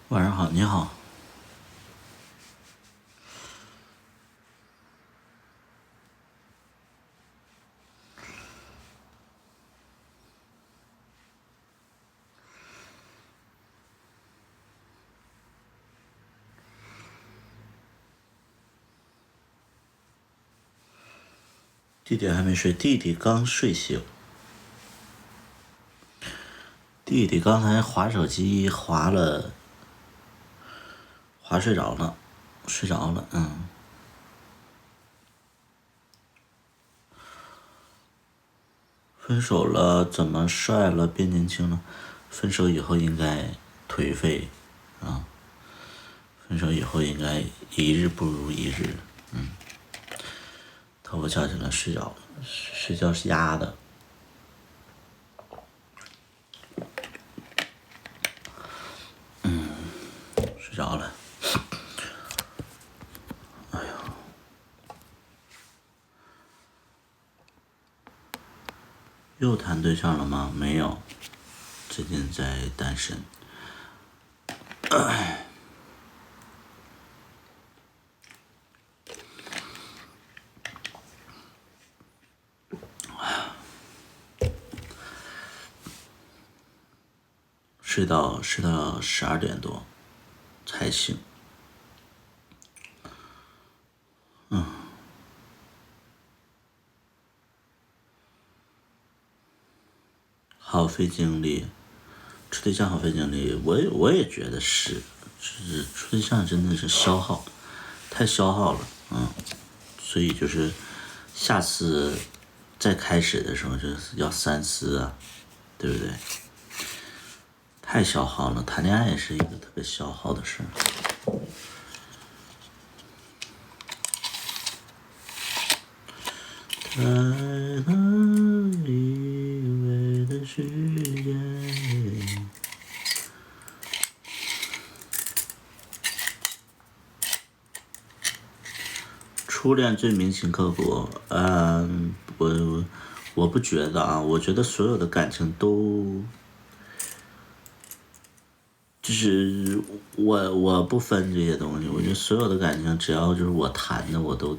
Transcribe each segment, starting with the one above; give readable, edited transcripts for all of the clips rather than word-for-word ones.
晚上好，你好。弟弟还没睡，弟弟刚睡醒。弟弟刚才划手机划睡着了，睡着了。分手了，怎么帅了，变年轻了？分手以后应该颓废啊，分手以后应该一日不如一日。头发翘起来，睡着了，睡觉是压的。睡着了。又谈对象了吗？没有，最近在单身。睡到12点多才醒。好费精力，处对象好费精力，我也觉得是，就是处对象真的是消耗，太消耗了。所以就是下次再开始的时候就是要三思啊，对不对？太消耗了，谈恋爱也是一个特别消耗的事儿。太难以为的誓言。初恋最铭心刻骨。我不觉得啊，我觉得所有的感情都，就是我不分这些东西，我觉得所有的感情只要就是我谈的，我都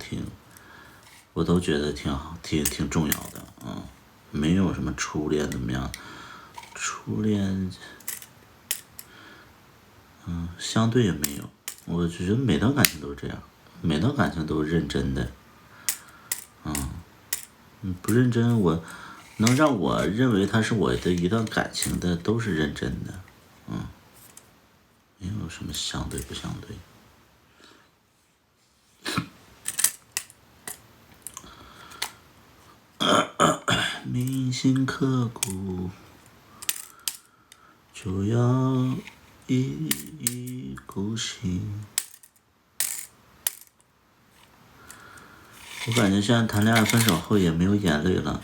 觉得挺好，挺重要的。没有什么初恋怎么样，初恋，相对也没有。我觉得每段感情都是这样，每段感情都是认真的。不认真，能让我认为它是我的一段感情的，都是认真的。没有什么相对不相对。铭心刻骨，就要一意孤行。我感觉现在谈恋爱分手后也没有眼泪了。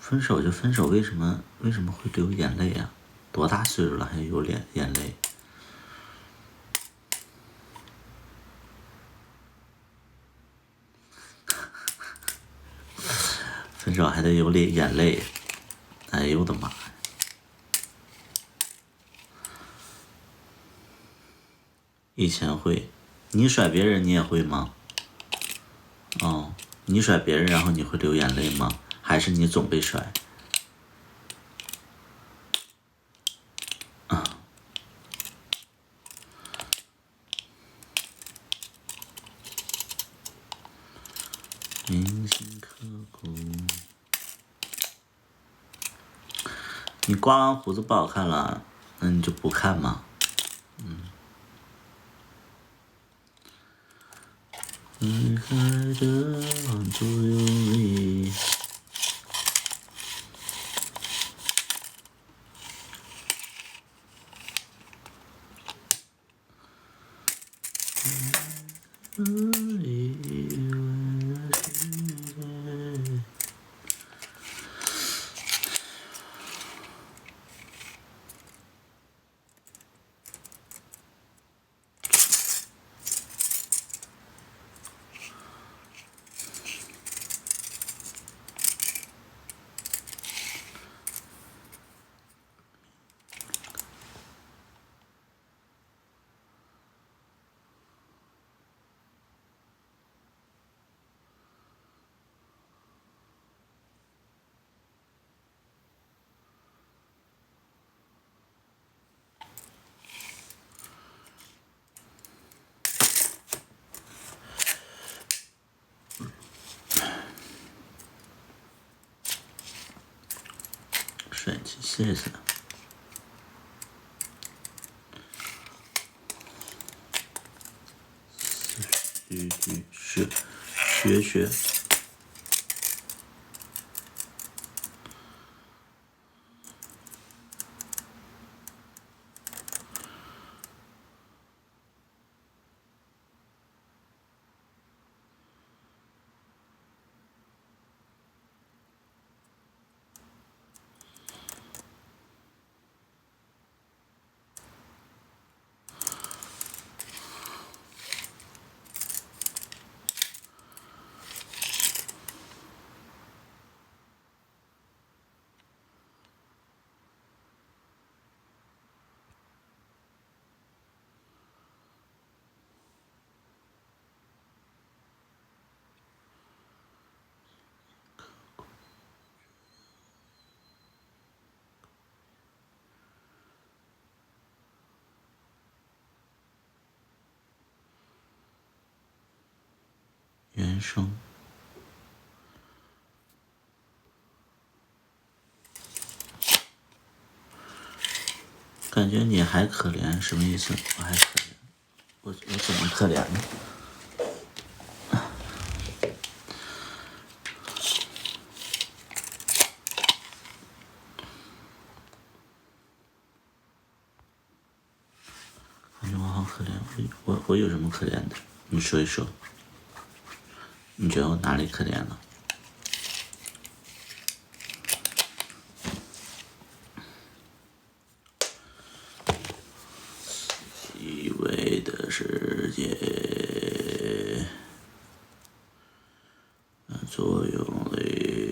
分手就分手，为什么会流眼泪啊？多大岁数了还有眼泪？分手还得有眼泪？哎呦我的妈呀！以前会，你甩别人你也会吗？你甩别人然后你会流眼泪吗？还是你总被甩？铭心刻骨。你刮完胡子不好看了，那你就不看吗？离开的左右里。帅气，谢谢。学。原声。感觉你还可怜，什么意思？我还可怜，我怎么可怜呢？感觉我好可怜，我有什么可怜的？你说一说，你觉得我哪里可怜了？以为的世界，作用力。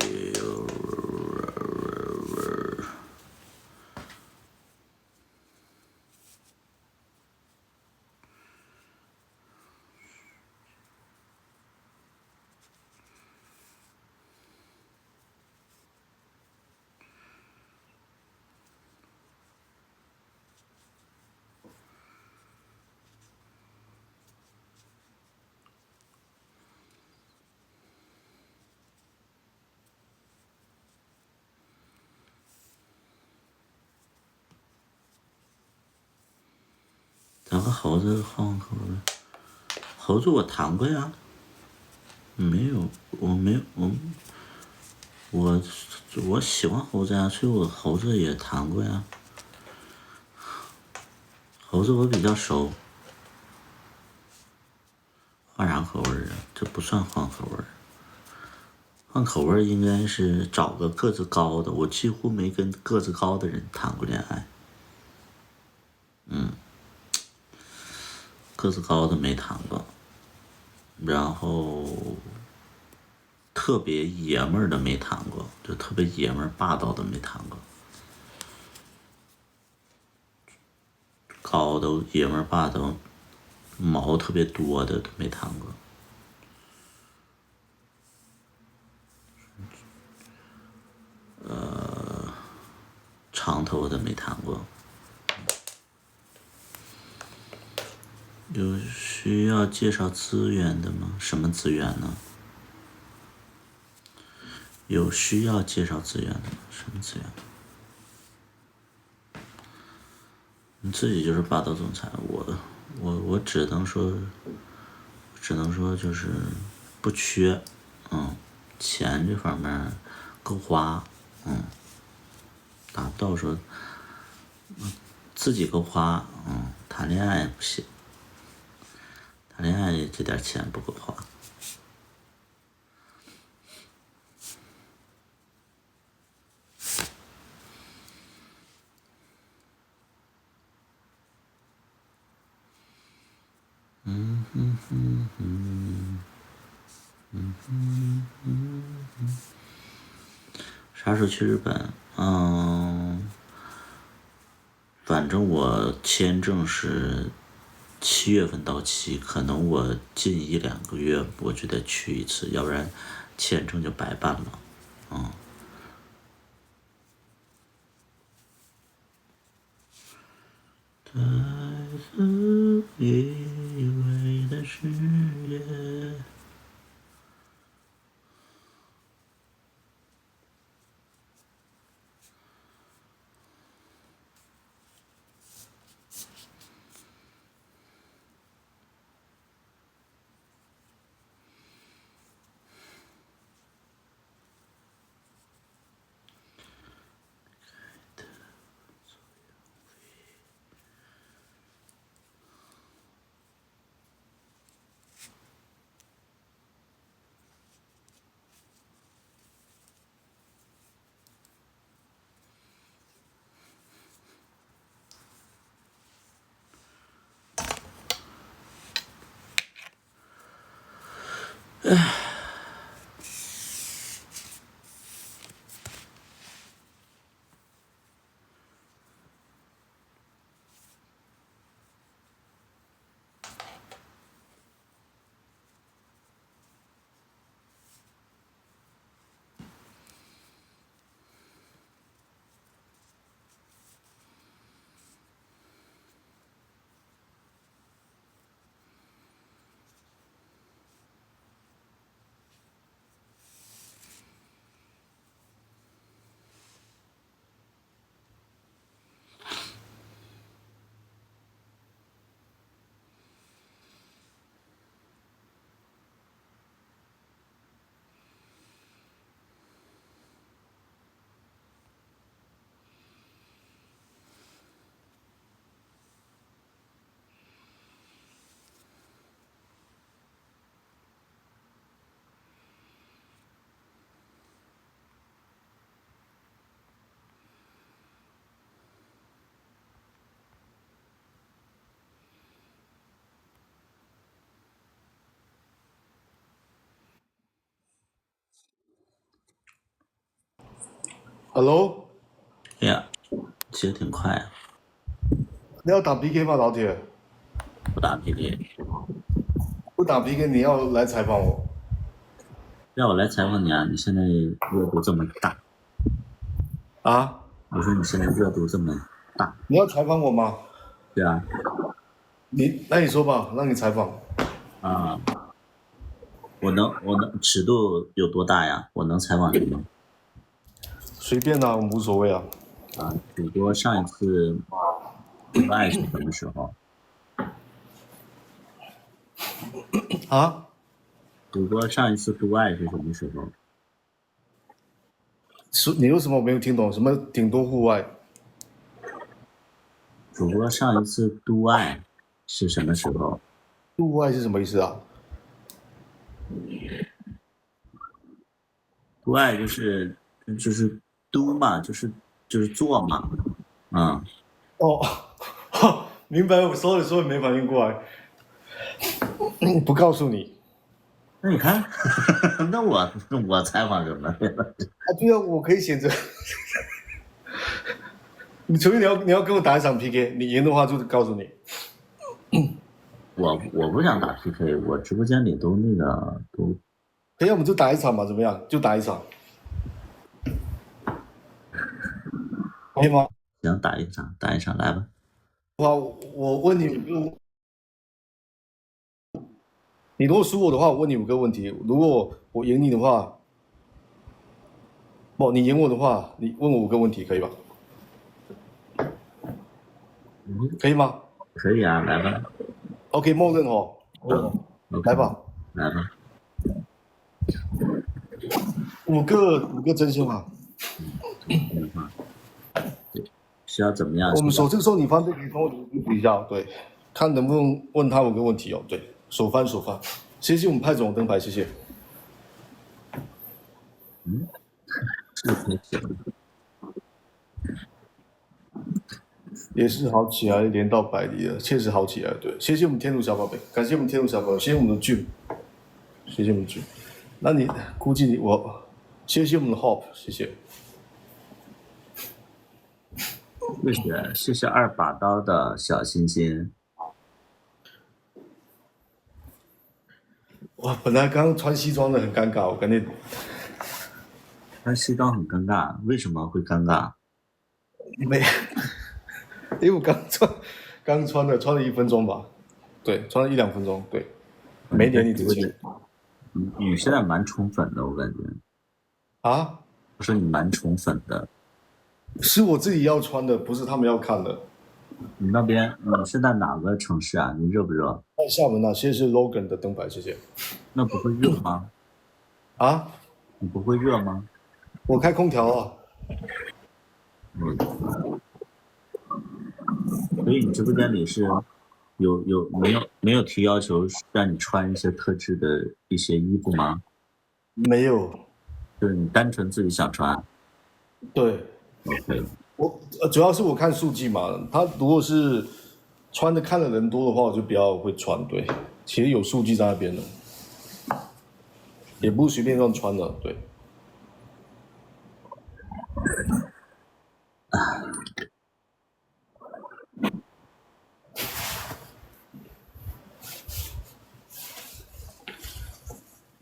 咱和猴子换口味。猴子我谈过呀，没有，我喜欢猴子呀，所以我猴子也谈过呀。猴子我比较熟。换啥口味啊？这不算换口味。换口味应该是找个个子高的，我几乎没跟个子高的人谈过恋爱。个子高的没谈过，然后特别爷们儿的没谈过，就特别爷们儿霸道的没谈过。高的爷们儿霸道，毛特别多的都没谈过。长头的没谈过。有需要介绍资源的吗？什么资源呢？有需要介绍资源的吗？什么资源？你自己就是霸道总裁，我只能说就是不缺，钱这方面够花，达不到说自己够花，谈恋爱不行，谈恋爱这点钱不够花。啥时候去日本？反正我签证是7月份到期，可能我近1-2个月我就得去一次，要不然签证就白办了。在自以为的世界。Hello，哎呀，其实挺快啊，你要打 PK 吗，老铁？不打 PK，不打 PK，你要来采访我让我来采访你啊！你现在热度这么大，啊？我说你现在热度这么大，你要采访我吗？对啊，那你说吧，让你采访。啊，我能尺度有多大呀？我能采访你吗？随便啦，我无所谓啊。啊，主播上一次不爱是什么时候？啊？主播上一次独爱是什么时候？你有什么没有听懂？什么顶多户外？主播上一次独爱是什么时候？户外是什么意思啊？独爱就是都嘛，就是做嘛，嗯，哦，明白，我sorry，没反应过来。不告诉你那你看，那我采访什么？啊？对啊，我可以选择。你除非你要跟我打一场 PK，你赢的话就告诉你。我不想打 PK，我直播间里都那个都可以，我们就打一场吧，怎么样？就打一场，可以吗？行，打一场来吧。我问你你如果输我的话，我问你5个问题。如果我赢你的话，不，你赢我的话，你问我5个问题，可以吧？可以吗可以啊，来吧。 ？OK，默认哦。OK，来吧，来吧。五个真心话。真话，对，需要怎么样？我们手这个时候你翻对跟我比一下，对，看能不能问他5个问题哦。对，手翻。谢谢我们派总灯牌，谢谢。这才行。也是好起来，连到100里了，确实好起来。对，谢谢我们天竺小宝贝，感谢我们天竺小宝贝，谢谢我们的俊，谢谢我们的俊。那你估计谢谢我们的 Hop， 谢谢。谢谢2把刀的小心心。哇，本来刚穿西装的很尴尬，我跟你穿西装很尴尬，为什么会尴尬？没，因为我刚穿了1分钟吧，对，穿了1-2分钟，对，没连你之前你现在蛮宠粉的，我感觉。啊，我说你蛮宠粉的。是我自己要穿的，不是他们要看的。你那边你是在哪个城市啊？你热不热？在厦门啊，谢谢 Logan 的灯牌，谢谢。那不会热吗？啊，你不会热吗？我开空调啊。所以你直播间里是没有提要求让你穿一些特制的一些衣服吗？没有，就是你单纯自己想穿。对， OK，主要是我看数据嘛，他如果是穿的看的人多的话，我就比较会穿。对，其实有数据在那边的。也不是随便乱穿的，对。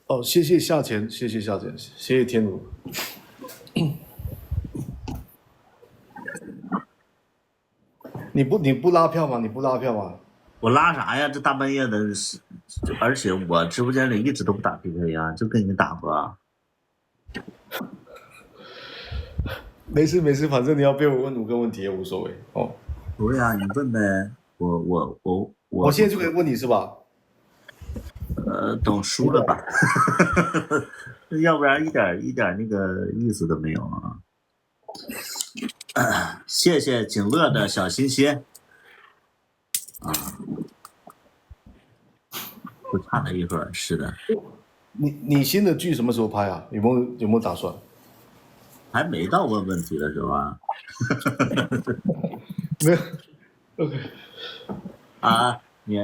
哦，谢谢夏钱，谢谢夏钱，谢谢天奴。你不拉票吗？你不拉票吗？我拉啥呀？这大半夜的，而且我直播间里一直都不打 PK 呀，就跟你打吧。没事没事，反正你要被我问5个问题也无所谓哦。不会啊，你问呗。我现在就可以问你是吧？等输了吧，要不然一点那个意思都没有啊。谢谢景乐的小心心啊，就差那一会儿，是的，你新的剧什么时候拍啊？有没有打算？还没到问问题的时候啊。没有。OK。啊，你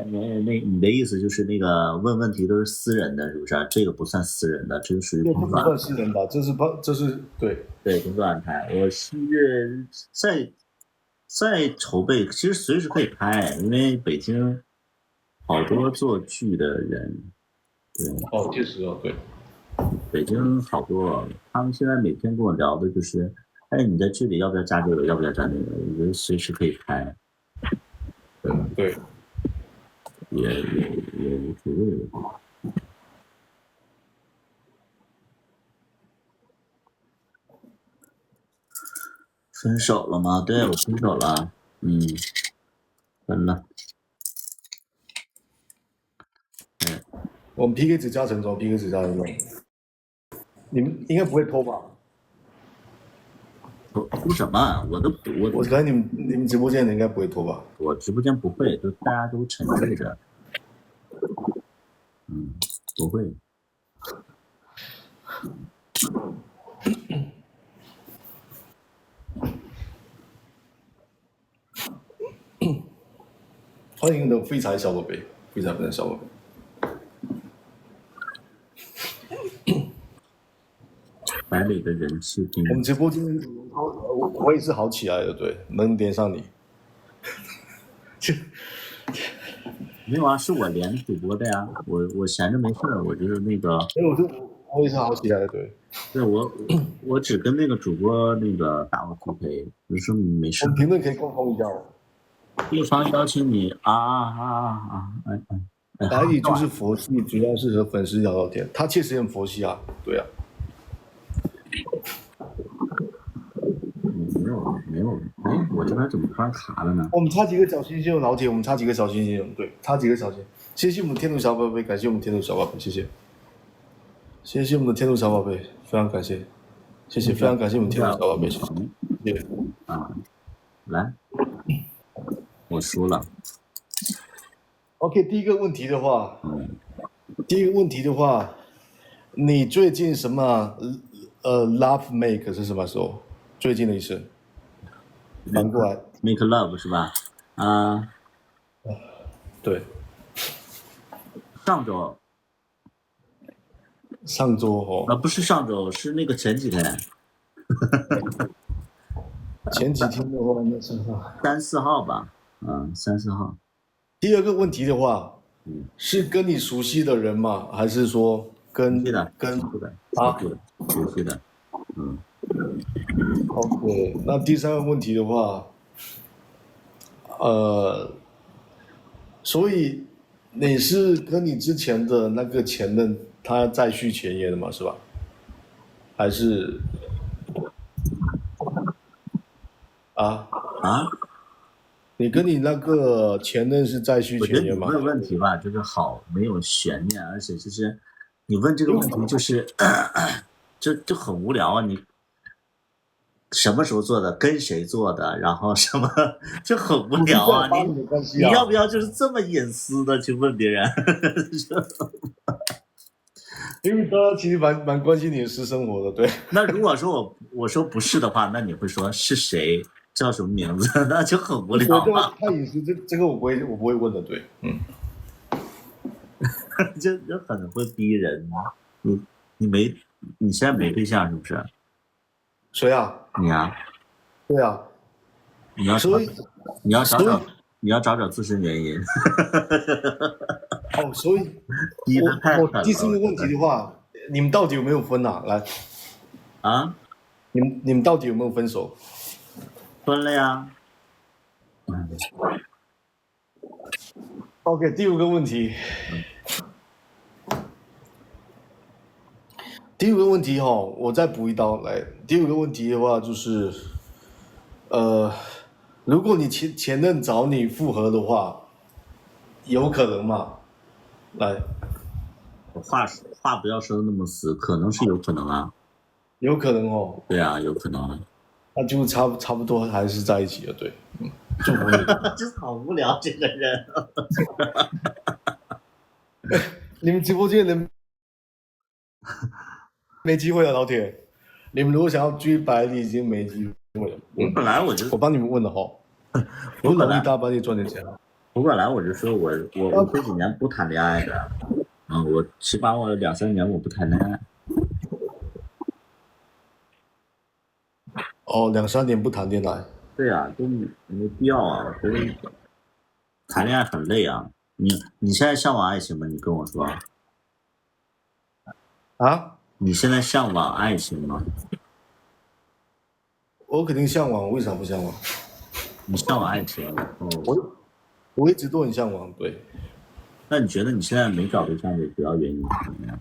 的意思就是那个问问题都是私人的，是不是？这个不算私人的，这就属于工作。这不算私人吧？这是对工作安排。我是在筹备，其实随时可以拍，因为北京好多做剧的人，对。哦，确实哦，对。北京好多，他们现在每天跟我聊的就是，哎，你在剧里要不要加这个，要不要加那个？我觉得随时可以拍。对。也无所谓。分手了吗？对，我分手了。分了。我们 PK 只加成中，PK 只加成中。你们应该不会偷吧？偷什么？我感觉你们直播间的应该不会偷吧？我直播间不会，就大家都沉睡着。不会。欢迎的废柴小宝贝，废柴不是小宝贝。白磊的人气低。我们直播间我也是好起来的，对，能连上你。没有啊，是我连主播的呀。我闲着没事儿，我就是那个。我也是好起来的，对。对，我只跟那个主播那个打过 PK，就是没事。我们评论可以沟通一下哦。对方邀请你白里就是佛系，主要是和粉丝聊聊天。他确实很佛系啊，对啊。没有，哎，我这边怎么突然卡了呢？我们差几个小星星，老铁，我们差几个小星星，对，差几个小星。谢谢我们天奴小宝贝，感谢我们天奴小宝贝，谢谢。谢谢我们的天奴小宝贝，非常感谢，谢谢，非常感谢我们天奴小宝贝，谢谢。来，我输了。OK， 第一个问题的话，你最近什么love make 是什么时候？最近的一次，反过来 make love 是吧？对，上周哦。不是上周，是那个前几天。前几天的话，那是3、4号吧，3、4号。第二个问题的话，是跟你熟悉的人吗？还是说跟熟悉的。OK， 那第三个问题的话，所以你是跟你之前的那个前任他再续前缘的嘛，是吧？还是你跟你那个前任是再续前缘吗？我觉得你问问题吧，就是好没有悬念，而且就是你问这个问题就是就很无聊啊！你什么时候做的？跟谁做的？然后什么就很无聊啊！你要不要就是这么隐私的去问别人？因为大家其实蛮关心你的私生活的，对。那如果说我说不是的话，那你会说是谁？叫什么名字？那就很无聊嘛。太隐私，这个我不会问的，对。就很会逼人。你现在没对象是不是？谁啊？你啊，对啊，你要所以你要找所以找你要找找自身原因。所以逼得太我狠了，第四个问题的话，你们到底有没有分啊？来，啊，你们到底有没有分手？分了呀。OK，第五个问题，第五个问题我再补一刀来。第五个问题的话就是，如果你前任找你复合的话，有可能吗？来，话不要说的那么死，可能是有可能啊。有可能哦，对啊，有可能。那就差不多还是在一起了，对，祝福你。真好无聊，这个人。你们直播间人没机会了，老铁。你们如果想要追白的，已经没机会了。我本来我就我帮你们问了不容易大半夜赚点钱。我本来我就说我这几年不谈恋爱的，我起码我2-3年我不谈恋爱。哦，2-3年不谈恋爱。对啊，都没必要啊，我觉得谈恋爱很累啊。你现在向往爱情吗？你跟我说。啊？你现在向往爱情吗？我肯定向往，为啥不向往？你向往爱情，我一直都很向往，对。那你觉得你现在没找对象的主要原因是什么呀？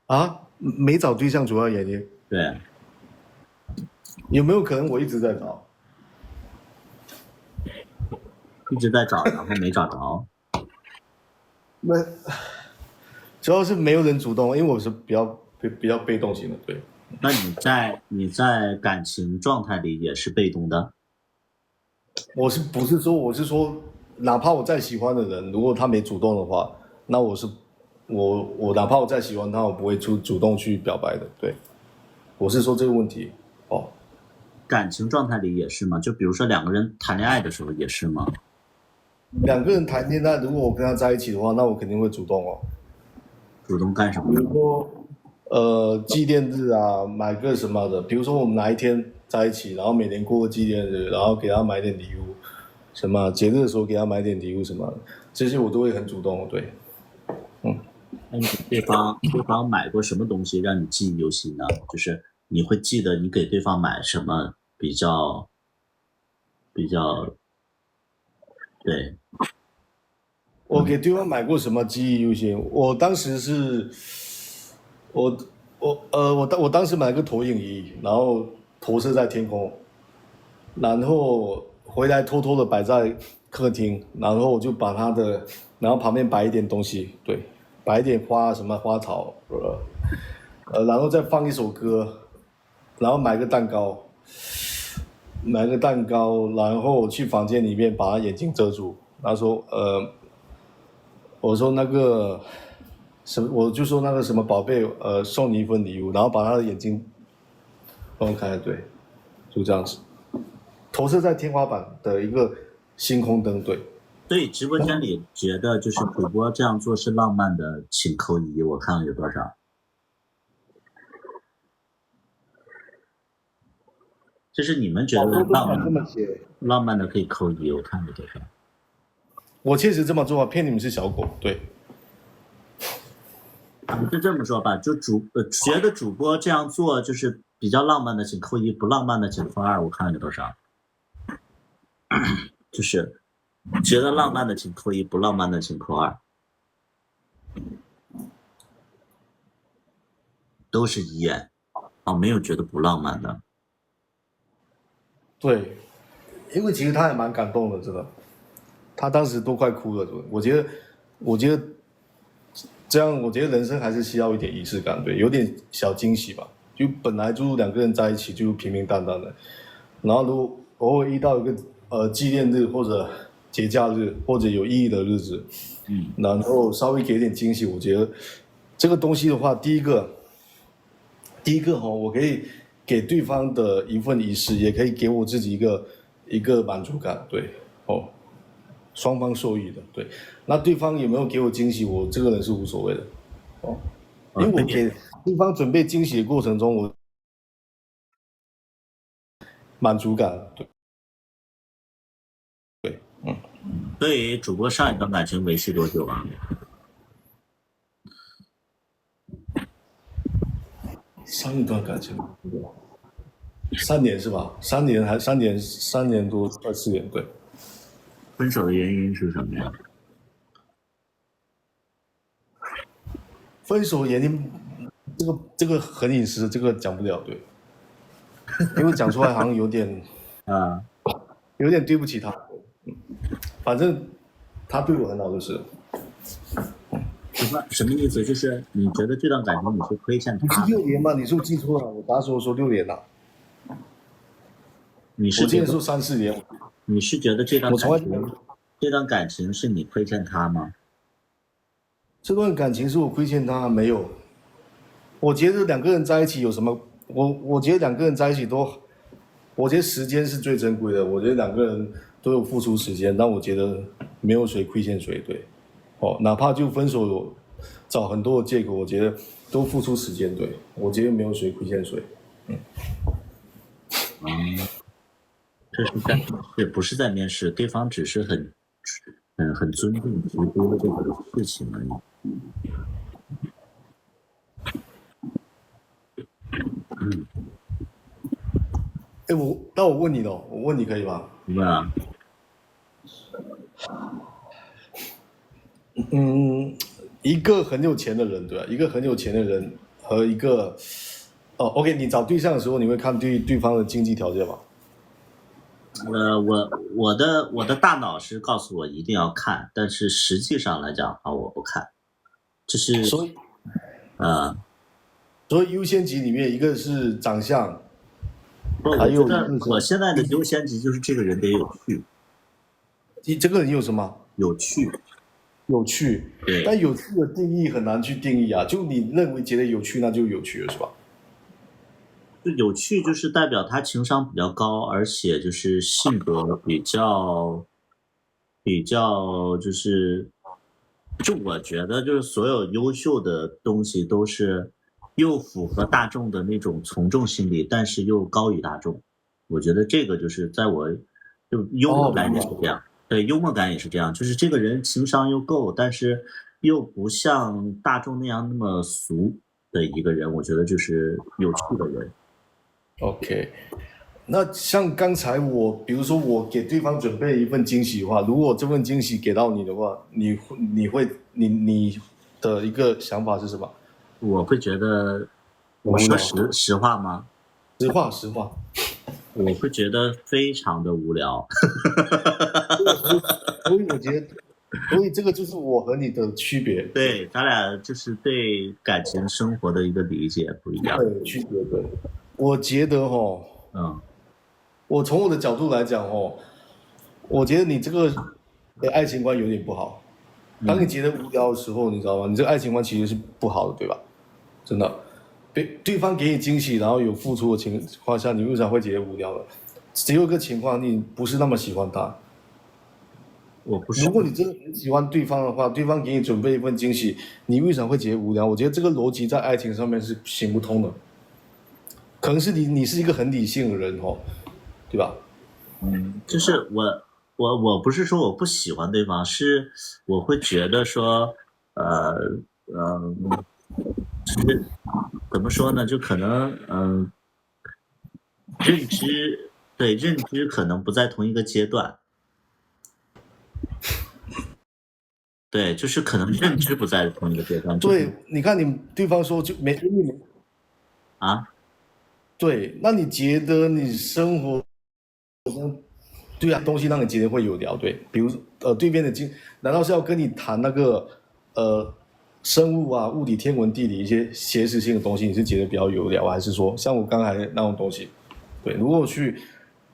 啊？没找对象主要原因？对。有没有可能我一直在找？一直在找，然后没找着。那主要是没有人主动，因为我是比较被动型的，对。那你在感情状态里也是被动的？我是说，哪怕我再喜欢的人，如果他没主动的话，那我哪怕我再喜欢他，我不会主动去表白的，对。我是说这个问题哦。感情状态里也是吗？就比如说2个人谈恋爱的时候也是吗？2个人谈恋爱，如果我跟他在一起的话，那我肯定会主动哦。主动干什么？比如说，纪念日啊，买个什么的。比如说我们哪一天在一起，然后每年过个纪念日，然后给他买点礼物，什么节日的时候给他买点礼物什么的，这些我都会很主动，对。那你给对方买过什么东西让你记忆犹新呢？就是你会记得你给对方买什么比较对。我给对方买过什么记忆犹新？我当时是，我当时买了个投影仪，然后投射在天空，然后回来偷偷的摆在客厅，然后我就把然后旁边摆一点东西，对，摆一点什么花草，然后再放一首歌，然后买个蛋糕，然后去房间里面把他眼睛遮住，然后说我说那个我就说那个什么宝贝，送你一份礼物，然后把他的眼睛放开，对，就这样子，投射在天花板的一个星空灯，对。所以直播间里觉得就是主播这样做是浪漫的，请扣1，我看看有多少。就是你们觉得浪漫的可以扣1，我看有多少。我确实这么做，骗你们是小狗，对。就这么说吧，就觉得主播这样做就是比较浪漫的，请扣1；不浪漫的请扣2，我看看有多少。就是觉得浪漫的请扣1，不浪漫的请扣2，都是1眼没有觉得不浪漫的。对，因为其实他还蛮感动的，真的，他当时都快哭了。我觉得这样，我觉得人生还是需要一点仪式感，对，有点小惊喜吧。就本来就2个人在一起就平平淡淡的，然后如果偶尔遇到一个纪念日或者节假日或者有意义的日子，然后稍微给点惊喜，我觉得这个东西的话，第一个我可以给对方的一份仪式，也可以给我自己一个满足感，对，双方受益的，对。那对方有没有给我惊喜，我这个人是无所谓的，因为我给对方准备惊喜的过程中，我满足感，对，所以主播上一段感情维系多久啊？上一段感情3年是吧？3年还3年多，快4年，对。分手的原因是什么呀？分手原因，这个很隐私，这个讲不了，对，因为讲出来好像有点啊，对不起他。反正他对我很好，就是。什么意思？就是你觉得这段感情你是亏欠不是他的？ 6年吗？你是不是记错了？我啥时候说6年了？你是觉得我今天说3、4年。你是觉得这段我从来这段感情是你亏欠他吗？这段感情是我亏欠他，没有。我觉得两个人在一起有什么？我觉得两个人在一起都，我觉得时间是最珍贵的。我觉得两个人都有付出时间，但我觉得没有谁亏欠谁，对。哪怕就分手有找很多的借口，我觉得都付出时间，对。我觉得没有谁亏欠谁。这是在也不是在面试，对方只是很尊重直播的这个事情而已。那我问你了，我问你可以吗？对啊。一个很有钱的人，对吧？一个很有钱的人和一个，OK， 你找对象的时候，你会看对方的经济条件吗？我的大脑是告诉我一定要看，但是实际上来讲啊，我不看，就是所以优先级里面一个是长相，还有我现在的优先级就是这个人得有趣。这个人有什么？有趣。有趣，对。但有趣的定义很难去定义啊。就你认为觉得有趣，那就有趣了，是吧？就有趣就是代表他情商比较高，而且就是性格比较就是就我觉得就是所有优秀的东西都是又符合大众的那种从众心理，但是又高于大众。我觉得这个就是在我就幽默感也是这样。对，幽默感也是这样，就是这个人情商又够，但是又不像大众那样那么俗的一个人，我觉得就是有趣的人。OK， 那像刚才比如说我给对方准备一份惊喜的话，如果这份惊喜给到你的话，你的一个想法是什么？我会觉得，我说实话吗？实话。我会觉得非常的无聊。所以我觉得，所以这个就是我和你的区别。对，咱俩就是对感情生活的一个理解不一样。对，区别对。我觉得我从我的角度来讲我觉得你这个爱情观有点不好。当你觉得无聊的时候，你知道吗？你这个爱情观其实是不好的，对吧？真的。对方给你惊喜，然后有付出的情况下，你为啥会觉得无聊了？只有一个情况，你不是那么喜欢他。我不是。如果你真的很喜欢对方的话，对方给你准备一份惊喜，你为啥会觉得无聊？我觉得这个逻辑在爱情上面是行不通的。可能是你是一个很理性的人对吧？就是我不是说我不喜欢对方，是我会觉得说，就是怎么说呢？就可能认知可能不在同一个阶段。对，就是可能认知不在同一个阶段。对，你看你对方说就没啊。对，那你觉得你生活对啊东西让你觉得会有聊对，比如对面的难道是要跟你谈那个生物啊、物理、天文、地理一些学识性的东西，你是觉得比较有聊，还是说像我刚才那种东西？对，如果去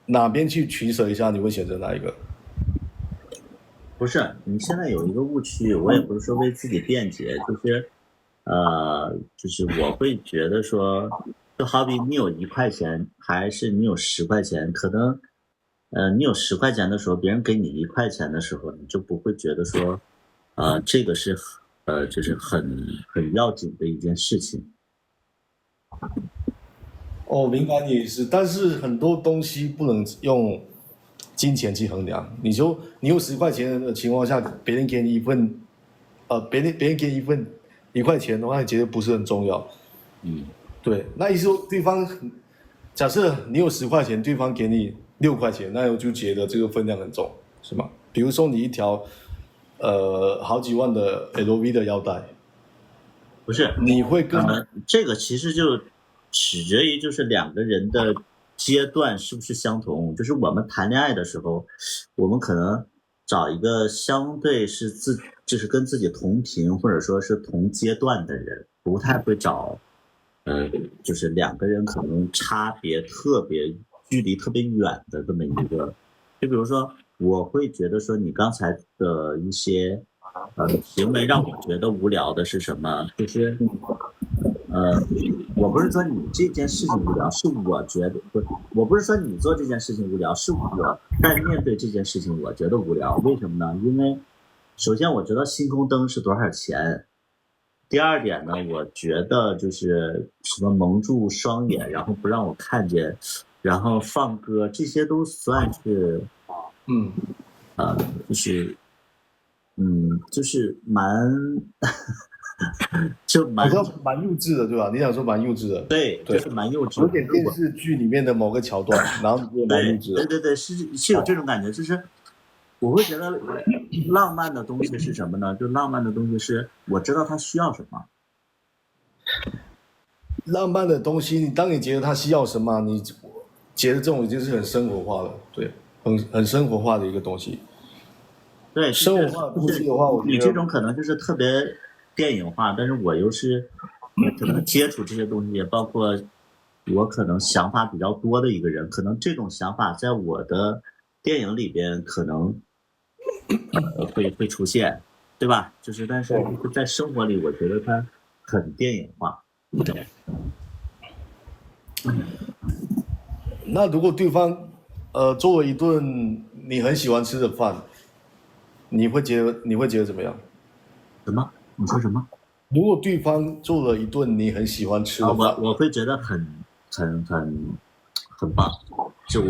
哪边去取舍一下，你会选择哪一个？不是，你现在有一个误区，我也不是说为自己辩解，就是我会觉得说，就好比你有1块钱，还是你有10块钱，可能你有10块钱的时候，别人给你1块钱的时候，你就不会觉得说，这个是就是很要紧的一件事情。哦，明白你意思，但是很多东西不能用金钱去衡量。你有10块钱的情况下，别人给你一份，别人给你1块钱的话，你觉得不是很重要。嗯，对，那意思说对方假设你有10块钱，对方给你6块钱，那我就觉得这个分量很重，是吗？比如说你一条好几万的 LV 的腰带，不是，你会跟这个其实就取决于就是两个人的阶段是不是相同。就是我们谈恋爱的时候，我们可能找一个相对是就是跟自己同频或者说是同阶段的人，不太会找就是两个人可能差别特别、距离特别远的这么一个。就比如说，我会觉得说你刚才的一些行为让我觉得无聊的是什么？就是我不是说你这件事情无聊，是我觉得不，我不是说你做这件事情无聊，是我在面对这件事情我觉得无聊。为什么呢？因为首先我知道星空灯是多少钱，第二点呢，我觉得就是什么蒙住双眼，然后不让我看见，然后放歌，这些都算是就是就是就蛮比较蛮幼稚的，对吧？你想说蛮幼稚的，对，对，就是蛮幼稚的。有点电视剧里面的某个桥段，然后你觉得蛮幼稚的。对，是有这种感觉，就是我会觉得浪漫的东西是什么呢？就浪漫的东西是我知道他需要什么。浪漫的东西，当你觉得他需要什么，你觉得这种已经是很生活化了，对，很生活化的一个东西。对，生活化的东西的话，我觉得你这种可能就是特别电影化，但是我又是可能接触这些东西，也包括我可能想法比较多的一个人，可能这种想法在我的电影里边可能会出现，对吧？就是但是在生活里，我觉得它很电影化。对，那如果对方做了一顿你很喜欢吃的饭，你会觉得怎么样？什么？你说什么？如果对方做了一顿你很喜欢吃的饭，我会觉得很棒。就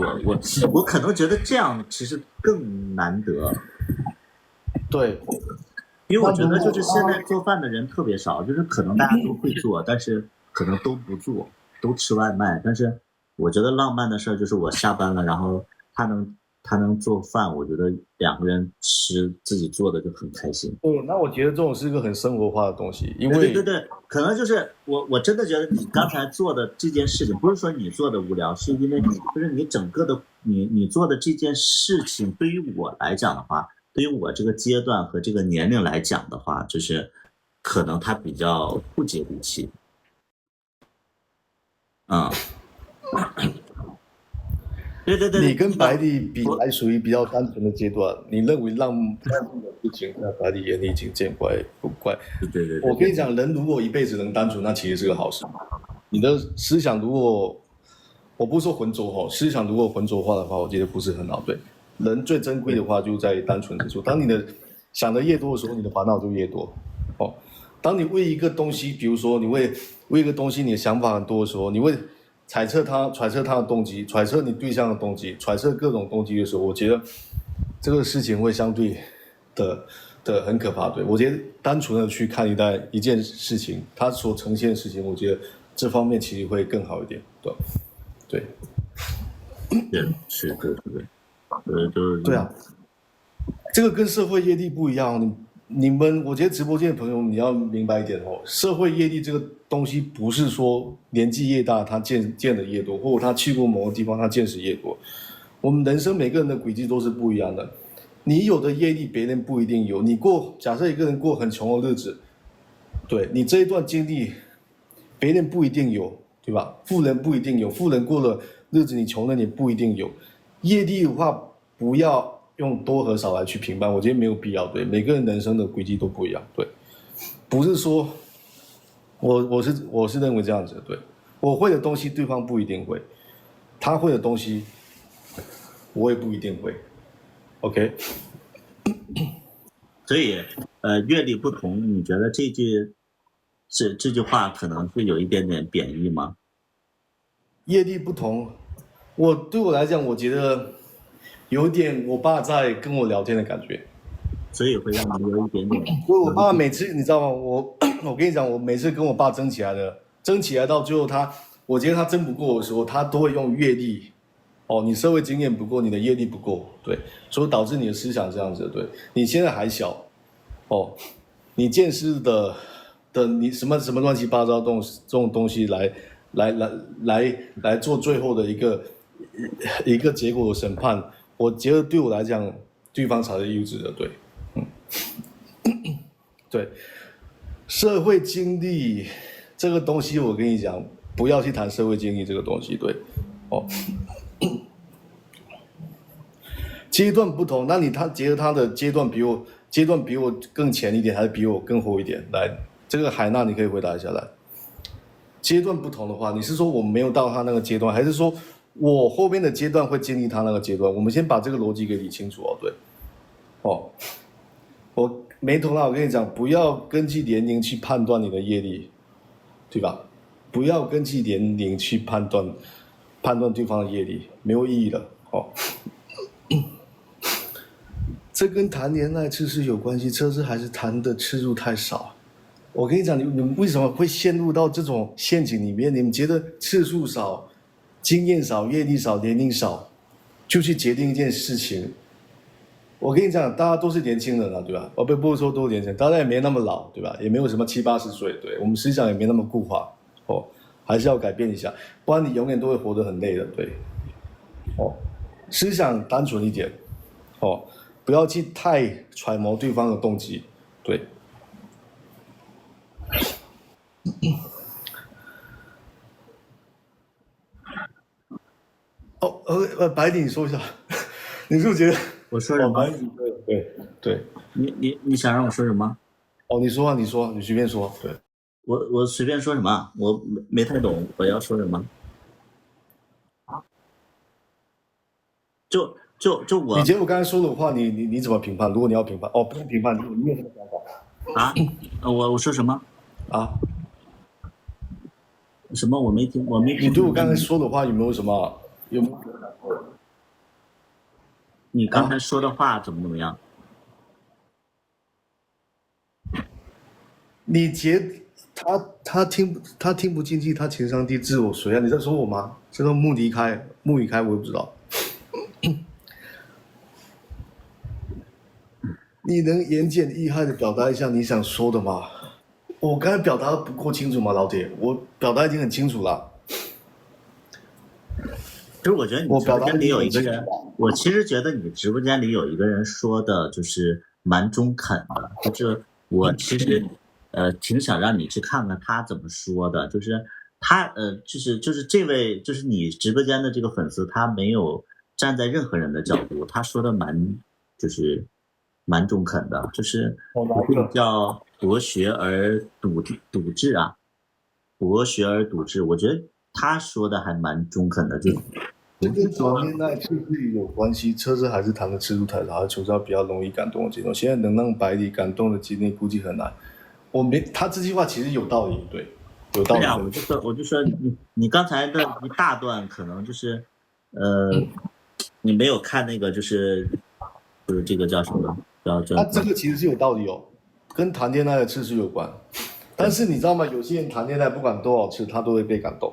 我可能觉得这样其实更难得，对，因为我觉得就是现在做饭的人特别少，就是可能大家都会做，但是可能都不做，都吃外卖。但是我觉得浪漫的事儿就是我下班了，然后他能做饭，我觉得两个人吃自己做的就很开心。对，那我觉得这种是一个很生活化的东西，因为对，可能就是我真的觉得你刚才做的这件事情，不是说你做的无聊，是因为就是你整个的你做的这件事情，对于我来讲的话，对于我这个阶段和这个年龄来讲的话，就是可能它比较不接地气。嗯，对，你跟白帝比还属于比较单纯的阶段，你认为浪漫的事情，在白帝眼里已经见怪不怪。对，我跟你讲，人如果一辈子能单纯，那其实是个好事。你的思想如果，我不是说浑浊哈，思想如果浑浊化的话，我觉得不是很好。对，人最珍贵的话就在单纯之处。当你的想的越多的时候，你的烦恼就越多。哦，当你为一个东西，比如说你为一个东西，你的想法很多的时候，你会揣测他的动机，揣测你对象的动机，揣测各种动机的时候，我觉得这个事情会相对的很可怕。对，我觉得单纯的去看一件事情，它所呈现的事情，我觉得这方面其实会更好一点。对，是，就是对啊，这个跟社会业力不一样。你们，我觉得直播间的朋友你要明白一点哦，社会业力这个东西不是说年纪越大他见的越多，或者他去过某个地方他见识越多。我们人生每个人的轨迹都是不一样的，你有的业力别人不一定有。假设一个人过很穷的日子，对你这一段经历，别人不一定有，对吧？富人不一定有，富人过了日子你穷人也不一定有。业力的话，不要用多和少来去评判，我觉得没有必要。对，每个人人生的轨迹都不一样。对，不是说我是认为这样子。对，我会的东西对方不一定会，他会的东西我也不一定会。OK，所以阅历不同，你觉得这句话可能是有一点点贬义吗？业力不同，对我来讲，我觉得有点我爸在跟我聊天的感觉。所以会让你有一点点。所以我爸每次你知道吗？我跟你讲，我每次跟我爸争起来的，争起来到最后我觉得他争不过我的时候，他都会用阅历。哦，你社会经验不够，你的业力不够，对，所以导致你的思想这样子，对，你现在还小，哦，你见识的你什么乱七八糟这种东西来做最后的一个结果的审判，我觉得对我来讲，对方才是优质的，对，对，社会经历这个东西，我跟你讲，不要去谈社会经历这个东西，对，哦。阶段不同，那他觉得他的阶段比我更前一点，还是比我更后一点？来，这个海娜你可以回答一下来。阶段不同的话，你是说我没有到他那个阶段，还是说我后面的阶段会经历他那个阶段？我们先把这个逻辑给理清楚哦。对，哦，我没头脑，我跟你讲，不要根据年龄去判断你的业力，对吧？不要根据年龄去判断对方的业力，没有意义的哦。这跟谈恋爱次数有关系，这次还是谈的次数太少。我跟你讲，你们为什么会陷入到这种陷阱里面？你们觉得次数少、经验少、阅历少、年龄少，就去决定一件事情？我跟你讲，大家都是年轻人了，对吧？不是说都年轻人，大家也没那么老，对吧？也没有什么70、80岁，对，我们思想也没那么固化，哦，还是要改变一下，不然你永远都会活得很累的，对，哦，思想单纯一点，哦。不要去太揣摩对方的动机，对。白领，你说一下，你是不是觉得？我说什么？白领，对。你想让我说什么？哦，你说啊，你随便说，对。我随便说什么？我没太懂我要说什么。就我。你觉得我刚才说的话，你怎么评判？如果你要评判，不用评判，你有什么想法？啊？我说什么？啊？什么？我没听。你对我刚才说的话有没有什么？有没有？你刚才说的话怎么样？你觉得他听不进去，他情商低，自我谁啊？你在说我吗？这个穆离开，我也不知道。你能言简意赅的表达一下你想说的吗？我刚才表达的不够清楚吗，老铁？我表达已经很清楚了。其实我觉得你直播间里有一个人，我其实觉得你直播间里有一个人说的就是蛮中肯的，就是我其实挺想让你去看看他怎么说的，就是他就是这位就是你直播间的这个粉丝，他没有站在任何人的角度，他说的蛮中肯的，就是叫博学而笃志啊，博学而笃志，我觉得他说的还蛮中肯的，就这跟谈恋爱次数有关系，测试还是谈的次数太少，求招比较容易感动的这种。现在能让白里感动的经历估计很难。他这句话其实有道理，对，有道理。我就说你刚才的一大段可能就是你没有看那个就是这个叫什么？他这个其实是有道理哦，跟谈恋爱的次数有关。但是你知道吗？有些人谈恋爱不管多少次，他都会被感动。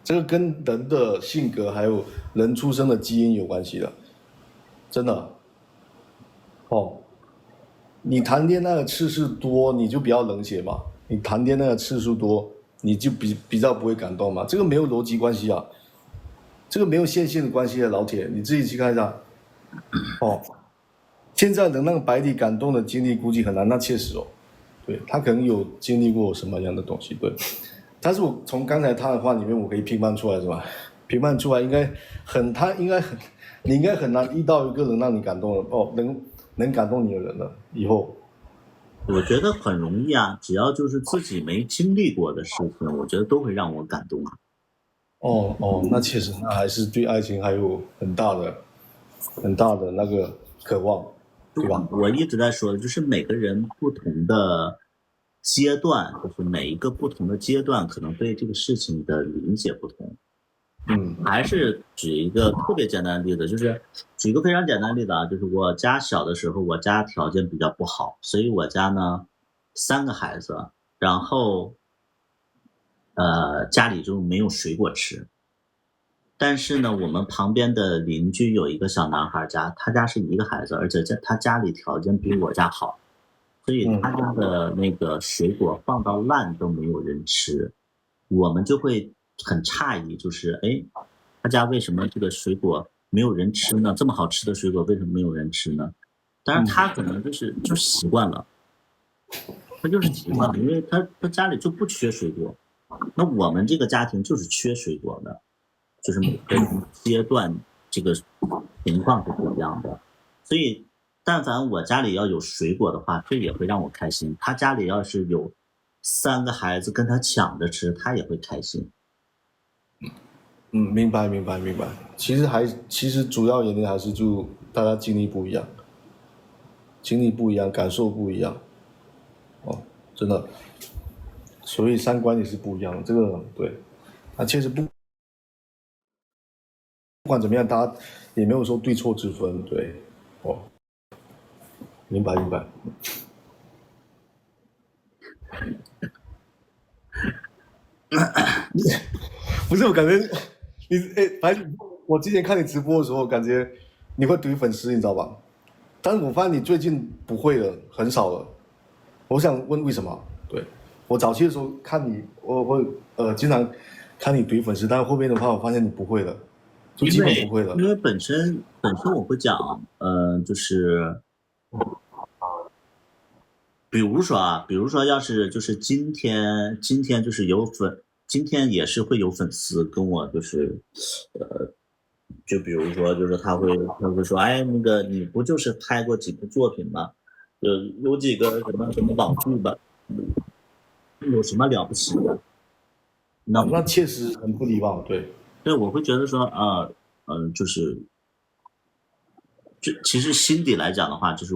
这个跟人的性格还有人出生的基因有关系的，真的。哦，你谈恋爱的次数多，你就比较冷血嘛。你谈恋爱的次数多，你就比较不会感动嘛。这个没有逻辑关系啊，这个没有线性的关系啊，老铁，你自己去看一下。哦。现在能让白里感动的经历估计很难，那确实哦，对他可能有经历过什么样的东西，对。但是我从刚才他的话里面，我可以评判出来是吧？评判出来你应该很难遇到一个能让你感动的哦，能感动你的人了。以后我觉得很容易啊，只要就是自己没经历过的事情，我觉得都会让我感动啊。那确实，那还是对爱情还有很大的那个渴望。对吧？我一直在说的，就是每个人不同的阶段，就是每一个不同的阶段，可能对这个事情的理解不同。还是举一个特别简单的例子，就是举一个非常简单的例子啊，就是我家小的时候，我家条件比较不好，所以我家呢3个孩子，然后家里就没有水果吃。但是呢，我们旁边的邻居有一个小男孩家，他家是1个孩子，而且他家里条件比我家好，所以他家的那个水果放到烂都没有人吃，我们就会很诧异，就是他家为什么这个水果没有人吃呢？这么好吃的水果为什么没有人吃呢？当然他可能就习惯了，他就是习惯了，因为他家里就不缺水果，那我们这个家庭就是缺水果的。就是每个阶段这个情况是不一样的，所以但凡我家里要有水果的话，这也会让我开心。他家里要是有3个孩子跟他抢着吃，他也会开心。明白。其实主要原因还是就大家经历不一样，感受不一样，真的，所以3观也是不一样的。这个对，确实不管怎么样，大家也没有说对错之分，对，明白。不是，我感觉你反正我之前看你直播的时候，感觉你会怼粉丝，你知道吧？但是我发现你最近不会了，很少了。我想问为什么？对，我早期的时候看你，我会经常看你怼粉丝，但是后面的话我发现你不会了，就基本不会了。因为本身我会讲，就是比如说要是就是今天就是今天也是会有粉丝跟我就是就比如说就是他会说，那个你不就是拍过几部作品吗？有几个什么网剧吧，有什么了不起的？那确实很不礼貌，对。对，我会觉得说就是其实心底来讲的话，就是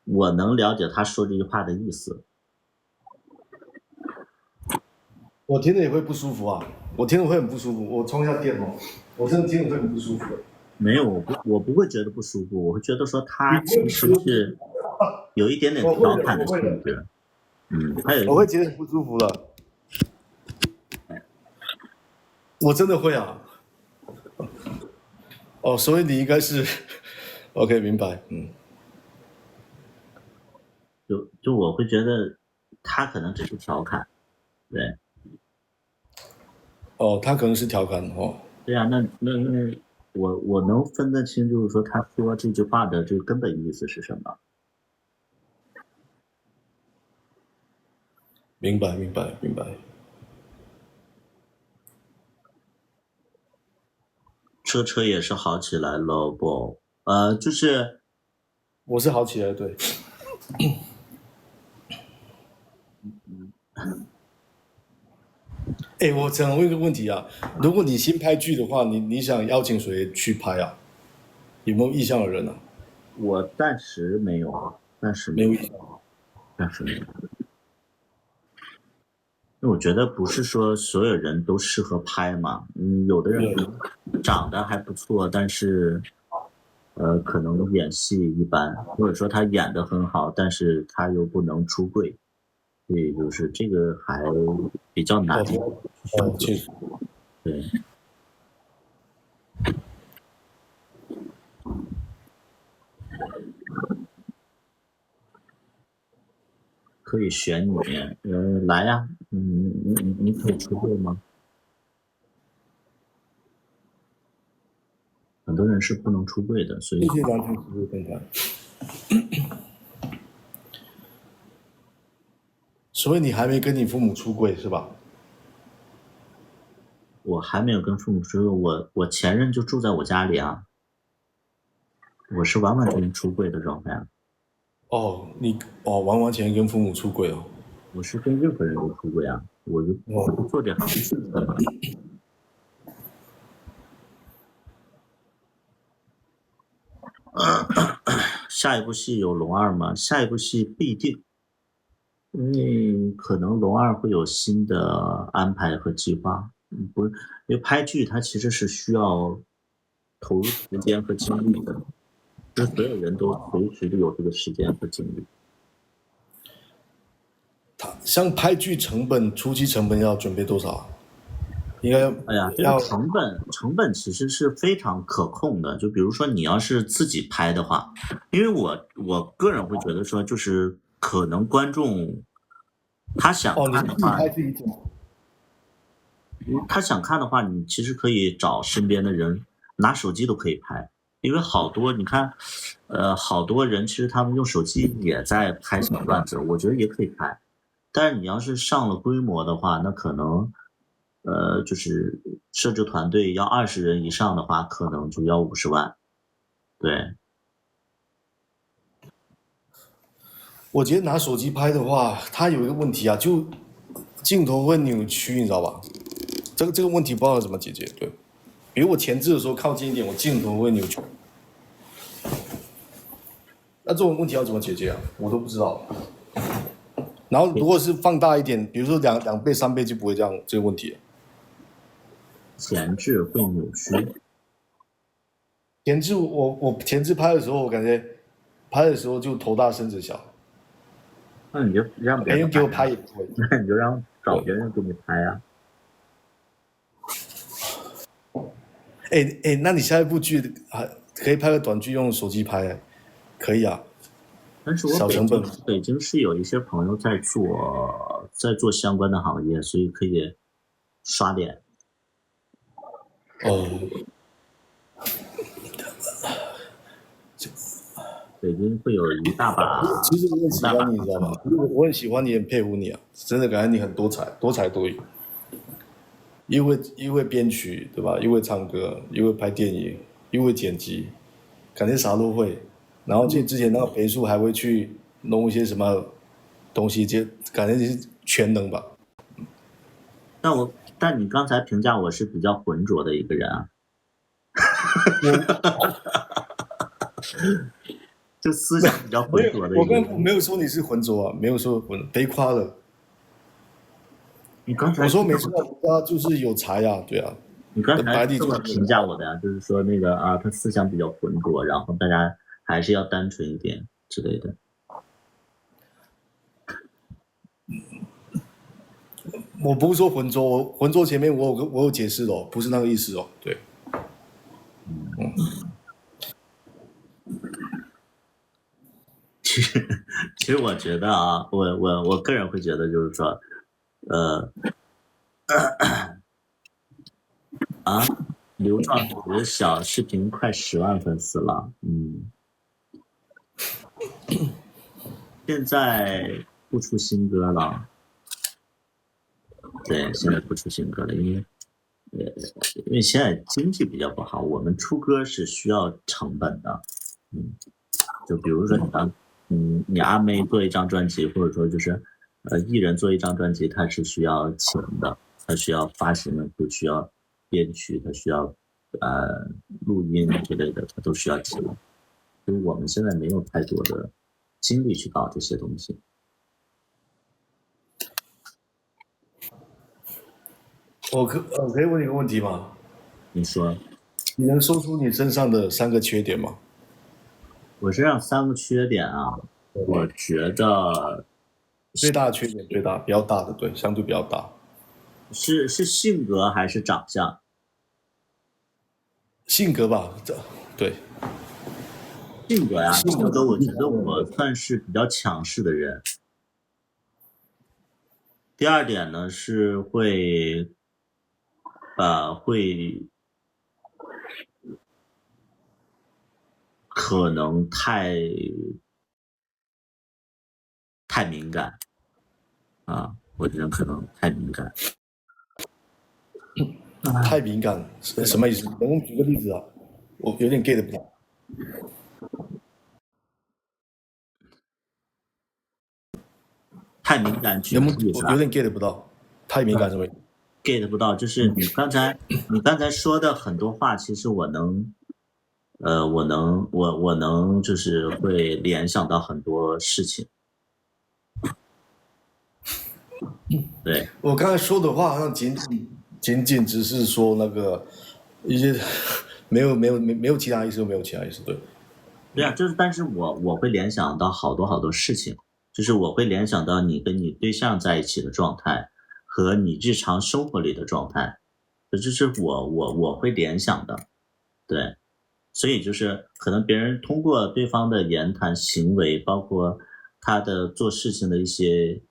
我能了解他说这句话的意思。我听着也会不舒服啊，我听着会很不舒服。我充一下电哦，我真的听着会很不舒服的。没有，我不会觉得不舒服，我会觉得说他其实是有一点点调侃的性质。我会觉得很不舒服了。我真的会啊。所以你应该是 OK， 明白。就我会觉得他可能只是调侃，对。他可能是调侃哦。对啊，那我能分得清，就是说他说这句话的这个根本意思是什么。明白。车也是好起来了不？就是我是好起来，对。我想问一个问题啊，如果你新拍剧的话，你想邀请谁去拍啊？有没有意向的人啊？我暂时没有，暂时没有意向。暂时没有。因为我觉得不是说所有人都适合拍嘛，有的人长得还不错，但是可能演戏一般，或者说他演得很好，但是他又不能出柜，所以就是这个还比较难。确实。对。可以选你，来呀，你可以出柜吗？很多人是不能出柜的，所以谢谢完全出柜看看。所以你还没跟你父母出柜是吧？我还没有跟父母出柜，我前任就住在我家里啊，我是完完全全出柜的状态。你完完全全跟父母出柜哦。我是跟任何人都出柜啊，我就做这行的嘛。下一部戏有龙二吗？下一部戏不一定，因为可能龙二会有新的安排和计划。不是，因为拍剧它其实是需要投入时间和精力的，不是所有人都随时都有这个时间和精力。像拍剧成本初期成本要准备多少啊？应该哎呀，这个要成本其实是非常可控的。就比如说你要是自己拍的话，因为我个人会觉得说，就是可能观众他想哦，你是自己看的话，拍自己剪，他想看的话，你其实可以找身边的人拿手机都可以拍，因为好多你看，好多人其实他们用手机也在拍小段子，我觉得也可以拍。但是你要是上了规模的话，那可能，就是摄制团队要20人以上的话，可能就要50万。对，我觉得拿手机拍的话，它有一个问题啊，就镜头会扭曲，你知道吧？这个问题不知道怎么解决。对，比如我前置的时候靠近一点，我镜头会扭曲。那这种问题要怎么解决啊？我都不知道。然后如果是放大一点，比如说两倍、3倍，就不会这个问题了。前置会扭曲。我前置拍的时候，我感觉拍的时候就头大身子小，那你就让别别人给我人拍啊，拍也不会。那你就让找别人给你拍啊。那你下一部剧还可以拍个短剧用手机拍，可以啊，但是我小成本。北京是有一些朋友在做相关的行业，所以可以刷脸。哦，北京会有一大把，其实我很喜欢你，你知道吗？我很喜欢你，很佩服你啊，真的感觉你很多才，多才多艺，又会编曲，对吧？又会唱歌，又会拍电影，又会剪辑，感觉啥都会。然后之前那个培树还会去弄一些什么东西，就感觉你是全能吧。但你刚才评价我是比较浑浊的一个人啊，就思想比较浑浊的我一个人。刚没有说你是浑浊啊，没有说被夸了。你刚才我说没错，他就是有才啊，对啊。你刚才白帝就这么评价我的呀，就是说那个啊，他思想比较浑浊，然后大家还是要单纯一点之类的。我不是说浑浊，浑浊前面我有解释哦，不是那个意思哦，对。其实我觉得啊，我个人会觉得就是说，呃，啊，刘壮福小视频快10万粉丝了，现在不出新歌了，对，现在不出新歌了，因为现在经济比较不好，我们出歌是需要成本的，就比如说你阿妹做一张专辑，或者说就是艺人做一张专辑，它是需要钱的，它需要发行的，就需要编曲，它需要录音之类的，它都需要钱。所以我们现在没有太多的精力去搞这些东西。我可以问你个问题吗？你说你能说出你身上的3个缺点吗？我身上3个缺点啊，我觉得最大的缺点，最大比较大的，对，相对比较大。是性格还是长相？性格吧，对。性格呀，性格我觉得我算是比较强势的人。第二点呢是会可能太敏感啊，我觉得可能太敏感。太敏感，什么意思？能不能举个例子啊？我有点 get 不到。太敏感，举能不能个例子啊有点 get 不到？太敏感什么意思？ ？get 不到，就是你刚才说的很多话，其实我能我能就是会联想到很多事情。对，我刚才说的话好像仅仅只是说那个一些没有其他意思，没有其他意思，对。对啊，就是但是我会联想到好多好多事情，就是我会联想到你跟你对象在一起的状态和你日常生活里的状态，这是我会联想的。对，所以就是可能别人通过对方的言谈行为，包括他的做事情的一些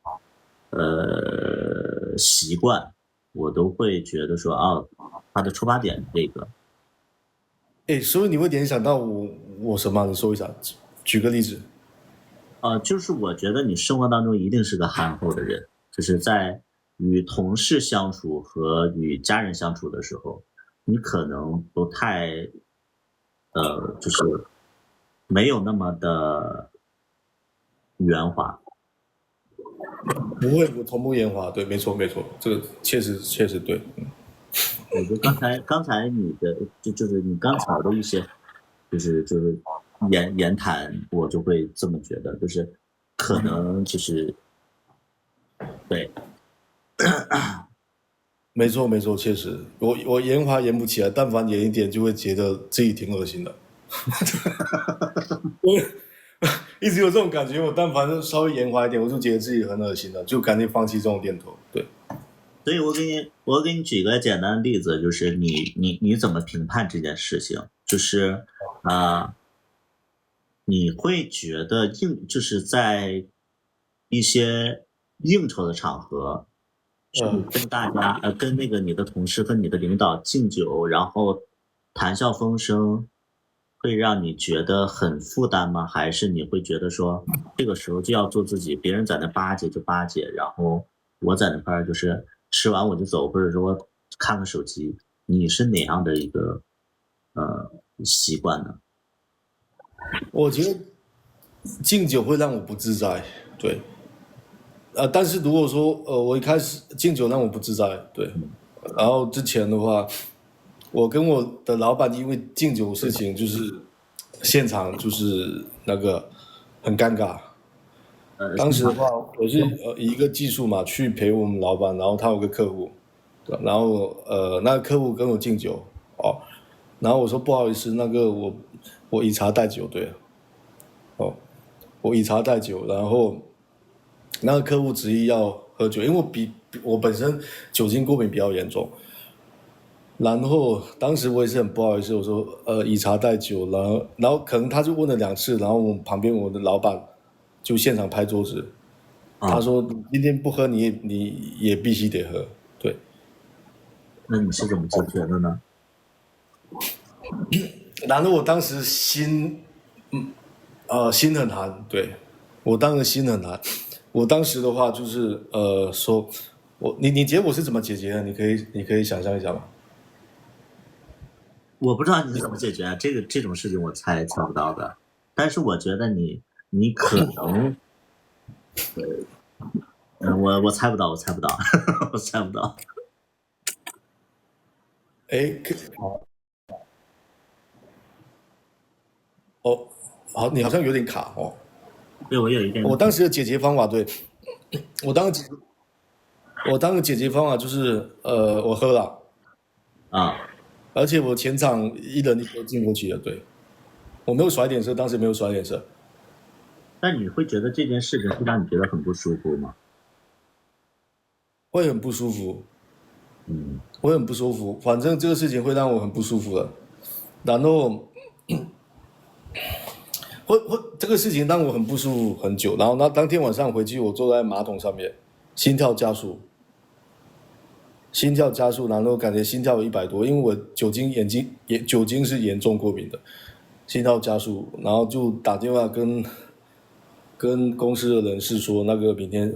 习惯，我都会觉得说，哦，他的出发点是这个。哎，所以你会联想到我什么？你说一下，举个例子。就是我觉得你生活当中一定是个憨厚的人，就是在与同事相处和与家人相处的时候，你可能不太就是没有那么的圆滑。不会，我同步烟花，对，没错没错，这个确实对。我觉得刚才你的就是你刚才的一些就是言谈，我就会这么觉得，就是可能就是对。没错没错，确实，我烟花演不起来，但凡演一点就会觉得自己挺恶心的。我一直有这种感觉，我但凡稍微圆滑一点，我就觉得自己很恶心了，就赶紧放弃这种念头。对。所以我给你举个简单的例子，就是你怎么评判这件事情？就是你会觉得就是在一些应酬的场合，是跟大家跟那个你的同事和你的领导敬酒，然后谈笑风生，会让你觉得很负担吗？还是你会觉得说这个时候就要做自己，别人在那巴结就巴结，然后我在那块儿就是吃完我就走，或者说看个手机，你是哪样的一个习惯呢？我觉得敬酒会让我不自在，对。但是如果说我一开始敬酒让我不自在，对。然后之前的话，我跟我的老板因为敬酒事情，就是现场就是那个很尴尬。当时的话，我是以一个技术嘛去陪我们老板，然后他有个客户，对吧，然后那个客户跟我敬酒，哦，然后我说不好意思，那个我以茶代酒，对，哦，我以茶代酒，然后那个客户执意要喝酒，因为我本身酒精过敏比较严重，然后当时我也是很不好意思，我说以茶代酒，然后可能他就问了2次，然后我旁边我的老板就现场拍桌子，他说你今天不喝你也必须得喝，对。那你是怎么解决的呢？然后我当时心很寒，对，我当时心很寒。我当时的话就是说，你觉得我是怎么解决的？你可以想象一下吗？我不知道你是怎么解决啊，这种事情我猜不到的。但是我觉得你可能，我猜不到，我猜不到，我猜不到。哎，哦，好，你好像有点卡哦。对，我有一点。我当时的解决方法，对，我当时我当时解决方法就是我喝了，啊，而且我前场一人一杯敬过去了，对，我没有甩脸色，当时没有甩脸色。但你会觉得这件事情会让你觉得很不舒服吗？会很不舒服，会很不舒服。反正这个事情会让我很不舒服的。然后会这个事情让我很不舒服很久。然后那当天晚上回去，我坐在马桶上面，心跳加速，心跳加速，然后感觉心跳有100多，因为我酒精是严重过敏的，心跳加速，然后就打电话跟公司的人士说，那个明天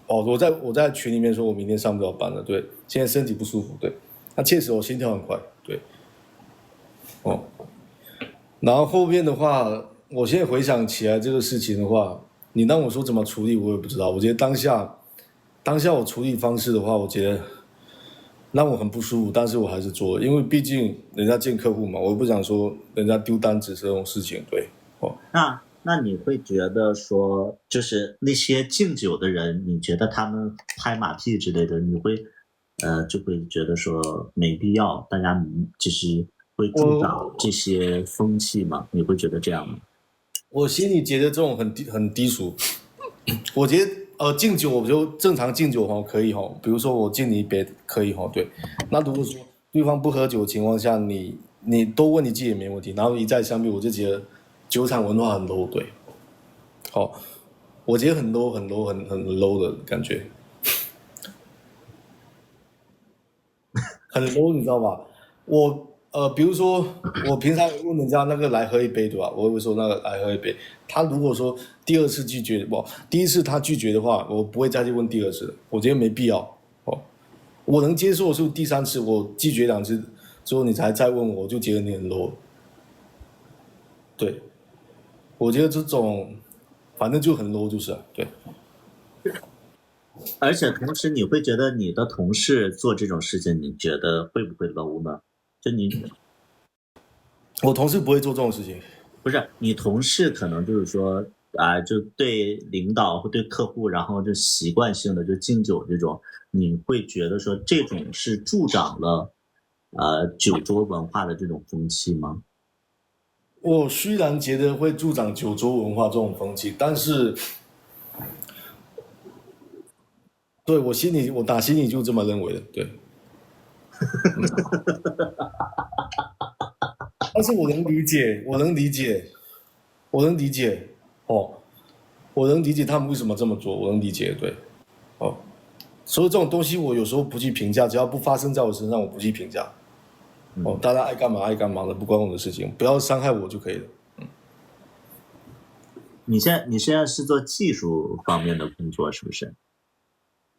我在群里面说我明天上不了班了，对，现在身体不舒服，对，那确实我心跳很快，对，哦，然后后面的话，我现在回想起来这个事情的话，你让我说怎么处理，我也不知道。我觉得当下我处理方式的话，我觉得让我很不舒服，但是我还是做了，因为毕竟人家见客户嘛，我不想说人家丢单子这种事情，对，哦，那你会觉得说，就是那些敬酒的人，你觉得他们拍马屁之类的，你会就会觉得说没必要，大家就是会助长这些风气吗？你会觉得这样吗？我心里觉得这种很低俗，我觉得敬酒我就正常敬酒可以比如说我敬你一杯可以对。那如果说对方不喝酒的情况下，你多问一句也没问题，然后一再相比，我就觉得酒场文化很 low，对，好，我觉得很 low 很 low 很 low 的感觉，很 low，你知道吗？我比如说我平常问人家那个来喝一杯，对吧？我会说那个来喝一杯。他如果说第二次拒绝，第一次他拒绝的话，我不会再去问第二次，我觉得没必要。哦，我能接受的是第三次我拒绝2次之后你才再问我，我就觉得你很 low。对，我觉得这种反正就很 low，就是了对。而且同时，你会觉得你的同事做这种事情，你觉得会不会 low 呢？就你我同事不会做这种事情。不是你同事，可能就是说就对领导或对客户，然后就习惯性的就敬酒这种，你会觉得说这种是助长了酒桌文化的这种风气吗？我虽然觉得会助长酒桌文化这种风气，但是对我打心里就这么认为的，对。但是我能理解，我能理解，我能理解，哦，我能理解他们为什么这么做，我能理解，对，哦，所以这种东西我有时候不去评价，只要不发生在我身上，我不去评价，哦，大家爱干嘛爱干嘛的，不关我的事情，不要伤害我就可以了。你现在是做技术方面的工作，是不是？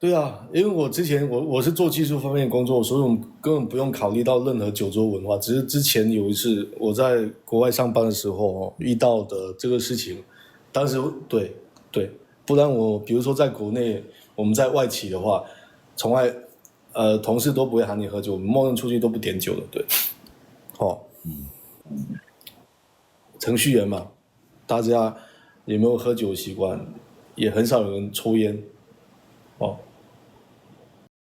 对啊，因为我之前我是做技术方面的工作，所以我们根本不用考虑到任何酒桌文化。只是之前有一次我在国外上班的时候遇到的这个事情，当时对对，不然我比如说在国内我们在外企的话，从来同事都不会喊你喝酒，我们默认出去都不点酒的，对，哦，程序员嘛，大家有没有喝酒的习惯？也很少有人抽烟，哦。